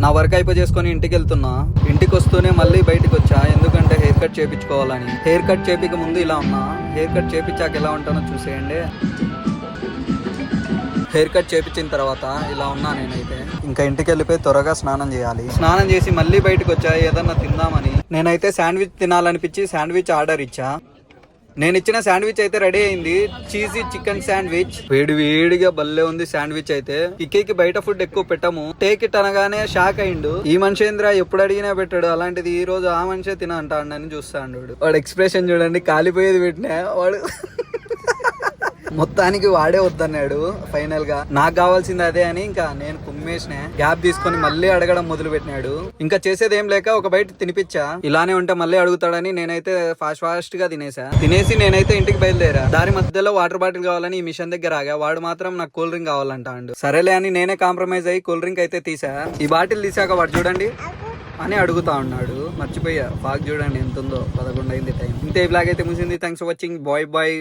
నా వర్క్ అయిపో చేసుకుని ఇంటికి వెళ్తున్నా. ఇంటికి వస్తూనే మళ్ళీ బయటకు వచ్చా, ఎందుకంటే హెయిర్ కట్ చేయించుకోవాలని. హెయిర్ కట్ చేపిక ముందు ఇలా ఉన్నా, హెయిర్ కట్ చేపించాక ఎలా ఉంటానో చూసేయండి. హెయిర్ కట్ చేపించిన తర్వాత ఇలా ఉన్నా నేనైతే. ఇంకా ఇంటికి వెళ్ళిపోయి త్వరగా స్నానం చేయాలి. స్నానం చేసి మళ్ళీ బయటకు వచ్చా ఏదన్నా తిందామని. నేనైతే శాండ్విచ్ తినాలనిపించి శాండ్విచ్ ఆర్డర్ ఇచ్చా. నేను ఇచ్చిన శాండ్విచ్ అయితే రెడీ అయింది. Cheesy chicken sandwich. వేడి వేడిగా భలే ఉంది శాండ్విచ్ అయితే. ఇక్కడికి బయట ఫుడ్ ఎక్కువ పెట్టము. టేక్ ఇట్ అనగానే షాక్ అయిండు. ఈ మనిషేంద్ర ఎప్పుడు అడిగినా పెట్టాడు, అలాంటిది ఈ రోజు ఆ మనిషే తిన అంటాడని చూస్తాడు. వాడు ఎక్స్ప్రెషన్ చూడండి, కాలిపోయేది పెట్టినా వాడు. మొత్తానికి వాడే వద్దన్నాడు ఫైనల్ గా. నాకు కావాల్సింది అదే అని ఇంకా నేను కుమ్మేసిన. గ్యాప్ తీసుకొని మళ్ళీ అడగడం మొదలు పెట్టినాడు. ఇంకా చేసేది ఏం లేక ఒక బయట తినిపించా. ఇలానే ఉంటే మళ్ళీ అడుగుతాడని నేనైతే ఫాస్ట్ గా తినేసి నేనైతే ఇంటికి బయలుదేరా. దారి మధ్యలో వాటర్ బాటిల్ కావాలని ఈ మిషన్ దగ్గర ఆగా. వాడు మాత్రం నాకు కూల్ డ్రింక్ కావాలంటాడు. సరేలే అని నేనే కాంప్రమైజ్ అయ్యి కూల్ డ్రింక్ అయితే తీసా. ఈ బాటిల్ తీసాక వాడు చూడండి అని అడుగుతా ఉన్నాడు. మర్చిపోయా. ఫాగ్ చూడండి ఎంత ఉందో, 11 అయింది టైం. ఇంతే బ్లాగ్ అయితే ముగిసింది. Thanks for watching. Bye bye.